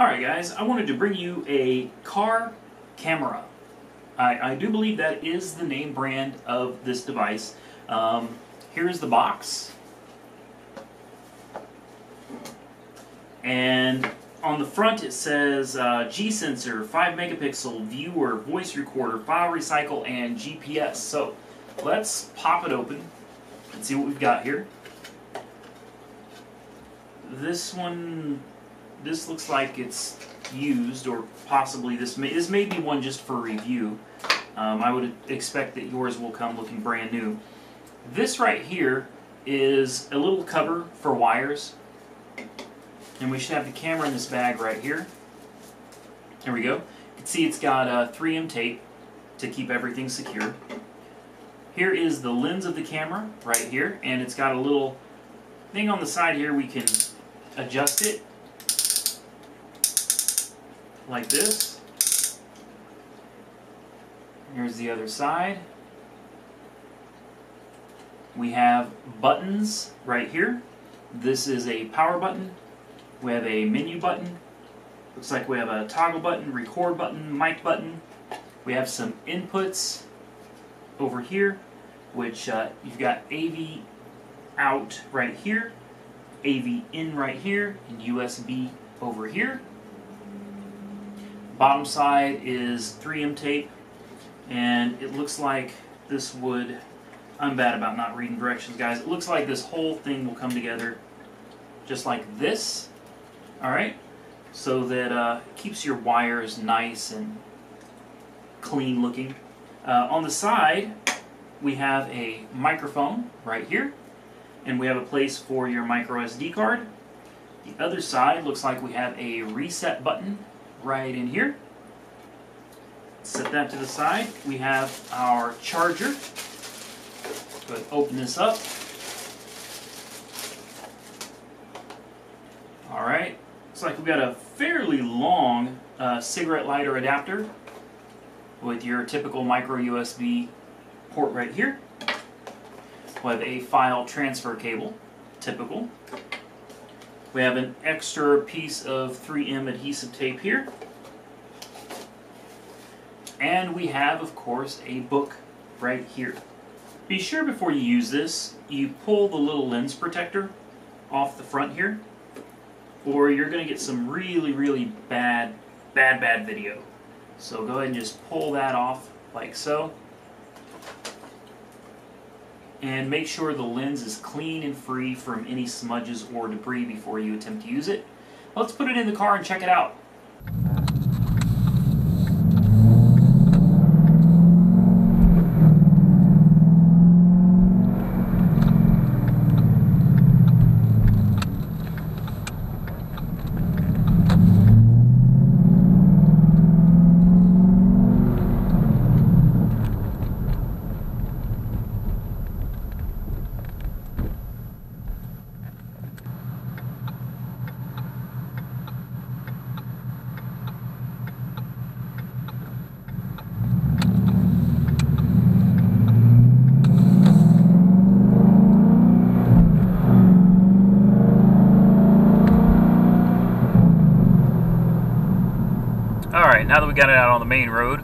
Alright guys, I wanted to bring you a car camera. I do believe that is the name brand of this device. Here's the box. And on the front it says G-sensor, 5 megapixel, viewer, voice recorder, file recycle, and GPS. So let's pop it open and see what we've got here. This looks like it's used, or possibly this may be one just for review. I would expect that yours will come looking brand new. This right here is a little cover for wires, and we should have the camera in this bag right here. There we go. You can see it's got 3M tape to keep everything secure. Here is the lens of the camera right here, and it's got a little thing on the side here. We can adjust it like this. Here's the other side. We have buttons right here. This is a power button. We have a menu button. Looks like we have a toggle button, record button, mic button. We have some inputs over here, which you've got AV out right here, AV in right here, and USB over here. Bottom side is 3M tape, and it looks like this would, I'm bad about not reading directions, guys. It looks like this whole thing will come together just like this, alright? So that it keeps your wires nice and clean looking. On the side, we have a microphone right here, and we have a place for your micro SD card. The other side looks like we have a reset button right in here. Set that to the side. We have our charger. Go ahead and open this up. Alright, looks like we've got a fairly long cigarette lighter adapter with your typical micro USB port right here. We have a file transfer cable, typical. We have an extra piece of 3M adhesive tape here. And we have, of course, a book right here. Be sure before you use this, you pull the little lens protector off the front here, or you're going to get some really bad video. So go ahead and just pull that off like so. And make sure the lens is clean and free from any smudges or debris before you attempt to use it. Let's put it in the car and check it out. Alright, now that we got it out on the main road,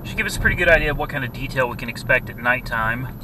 it should give us a pretty good idea of what kind of detail we can expect at nighttime.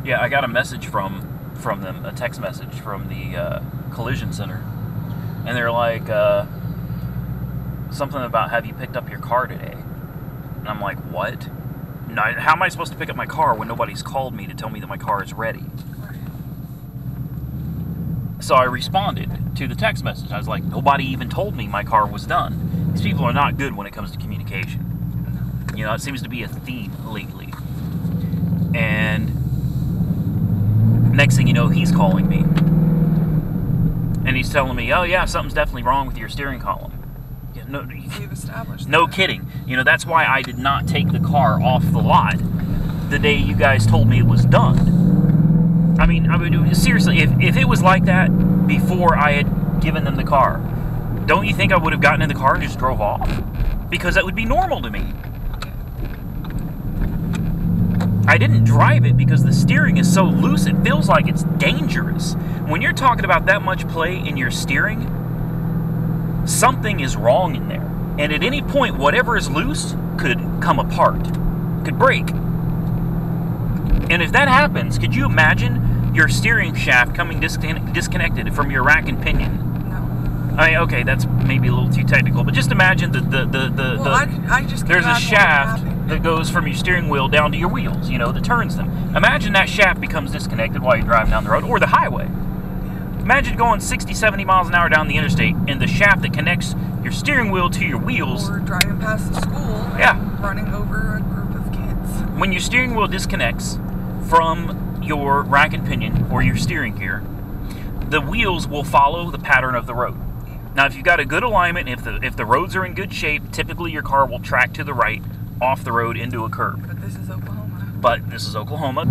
Yeah, I got a message from them, a text message from the collision center, and they're like something about, have you picked up your car today? And I'm like, what? No, how am I supposed to pick up my car when nobody's called me to tell me that my car is ready? So I responded to the text message. I was like, nobody even told me my car was done. These people are not good when it comes to communication. You know, it seems to be a theme lately. And next thing you know, he's calling me. And he's telling me, oh yeah, something's definitely wrong with your steering column. Yeah, no, we've established no that. kidding. You know, that's why I did not take the car off the lot the day you guys told me it was done. I mean, seriously, if it was like that before I had given them the car, don't you think I would have gotten in the car and just drove off? Because that would be normal to me. I didn't drive it because the steering is so loose, it feels like it's dangerous. When you're talking about that much play in your steering, something is wrong in there. And at any point, whatever is loose could come apart, could break. And if that happens, could you imagine your steering shaft coming disconnected from your rack and pinion? No. I mean, okay, that's maybe a little too technical, but just imagine there's a shaft that goes from your steering wheel down to your wheels, you know, that turns them. Imagine that shaft becomes disconnected while you're driving down the road, or the highway. Imagine going 60, 70 miles an hour down the interstate, and the shaft that connects your steering wheel to your wheels... Or driving past the school and running over a group of kids. When your steering wheel disconnects from your rack and pinion or your steering gear, the wheels will follow the pattern of the road. Now, if you've got a good alignment, if the roads are in good shape, typically your car will track to the right off the road into a curb. But this is Oklahoma. But this is Oklahoma.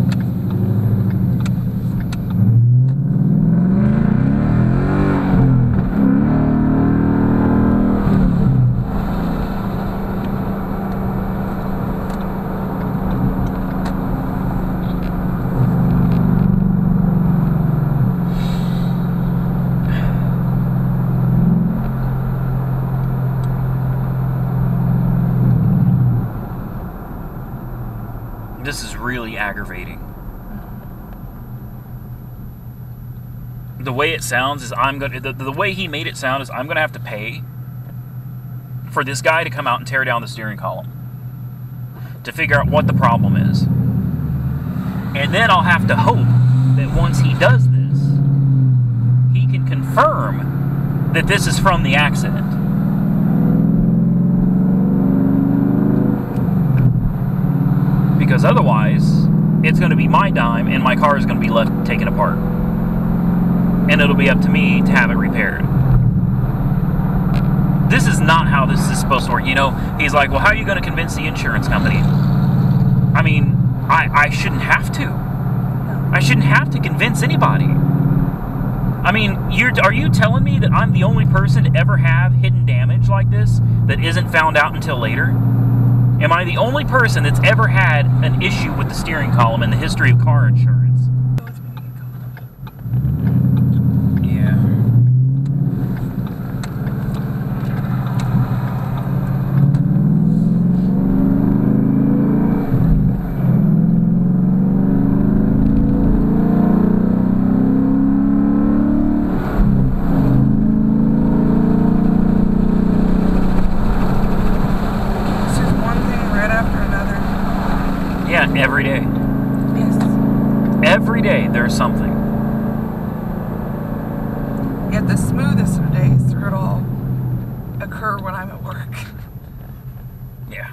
This is really aggravating. The way it sounds is the way he made it sound is I'm gonna have to pay for this guy to come out and tear down the steering column to figure out what the problem is. And then I'll have to hope that once he does this, he can confirm that this is from the accident. Because otherwise, it's going to be my dime and my car is going to be left taken apart. And it'll be up to me to have it repaired. This is not how this is supposed to work. You know, he's like, well, how are you going to convince the insurance company? I mean, I shouldn't have to. I shouldn't have to convince anybody. I mean, are you telling me that I'm the only person to ever have hidden damage like this that isn't found out until later? Am I the only person that's ever had an issue with the steering column in the history of car insurance? Yeah. Every day. Yes. Every day there's something. Yet the smoothest of days through it all occur when I'm at work. Yeah.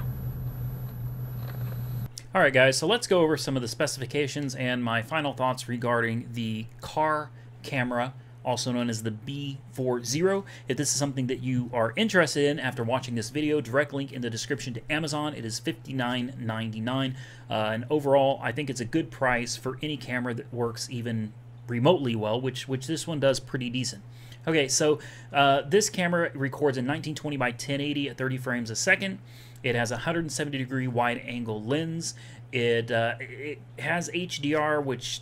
Alright guys, so let's go over some of the specifications and my final thoughts regarding the car camera, also known as the B40. If this is something that you are interested in after watching this video, direct link in the description to Amazon. It is $59.99. And overall, I think it's a good price for any camera that works even remotely well, which this one does pretty decent. Okay, so this camera records in 1920 by 1080 at 30 frames a second. It has a 170-degree wide-angle lens. It has HDR, which...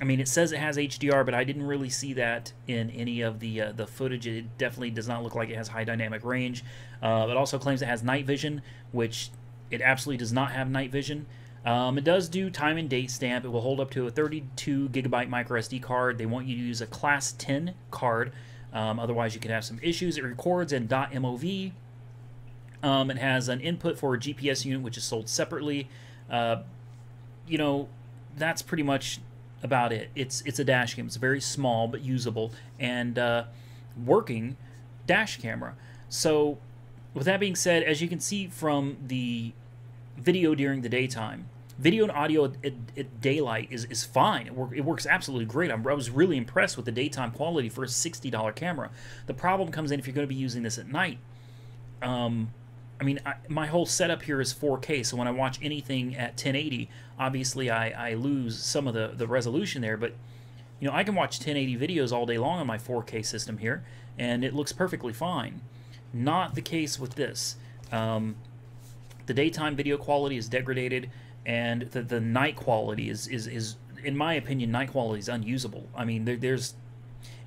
I mean, it says it has HDR, but I didn't really see that in any of the footage. It definitely does not look like it has high dynamic range. It also claims it has night vision, which it absolutely does not have night vision. It does do time and date stamp. It will hold up to a 32 gigabyte micro SD card. They want you to use a class 10 card. Otherwise, you could have some issues. It records in .mov. It has an input for a GPS unit, which is sold separately. You know, that's pretty much about it. It's a dash cam. It's very small but usable and working dash camera. So, with that being said, as you can see from the video during the daytime, video and audio at daylight is fine. It works absolutely great. I was really impressed with the daytime quality for a $60 camera. The problem comes in if you're going to be using this at night. I mean, my whole setup here is 4K, so when I watch anything at 1080, obviously I lose some of the resolution there, but you know, I can watch 1080 videos all day long on my 4K system here, and it looks perfectly fine. Not the case with this. The daytime video quality is degraded, and the night quality is in my opinion, night quality is unusable. I mean, there's...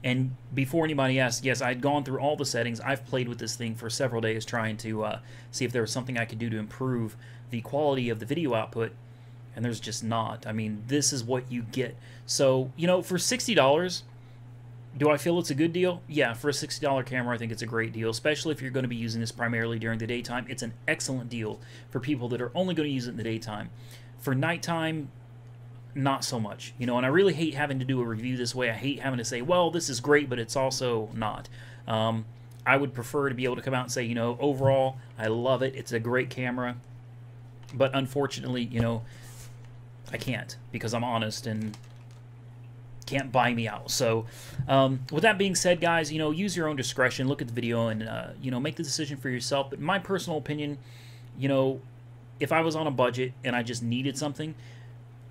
And before anybody asks, yes, I'd gone through all the settings. I've played with this thing for several days trying to see if there was something I could do to improve the quality of the video output, and there's just not. I mean, this is what you get. So, you know, for $60, do I feel it's a good deal? Yeah, for a $60 camera, I think it's a great deal, especially if you're going to be using this primarily during the daytime. It's an excellent deal for people that are only going to use it in the daytime. For nighttime, not so much, you know, and I really hate having to do a review this way. I hate having to say, well, this is great, but it's also not. I would prefer to be able to come out and say, you know, overall, I love it. It's a great camera, but unfortunately, you know, I can't because I'm honest and can't buy me out. So with that being said, guys, you know, use your own discretion. Look at the video and, you know, make the decision for yourself. But in my personal opinion, you know, if I was on a budget and I just needed something,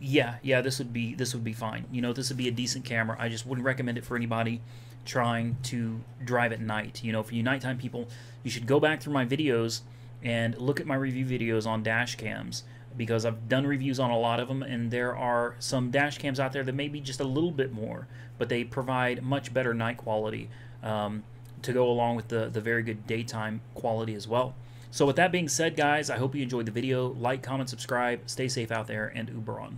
yeah, this would be fine. You know, this would be a decent camera. I just wouldn't recommend it for anybody trying to drive at night. You know, for you nighttime people, you should go back through my videos and look at my review videos on dash cams, because I've done reviews on a lot of them, and there are some dash cams out there that may be just a little bit more, but they provide much better night quality to go along with the very good daytime quality as well. So with that being said, guys, I hope you enjoyed the video. Like, comment, subscribe, stay safe out there, and Uber on.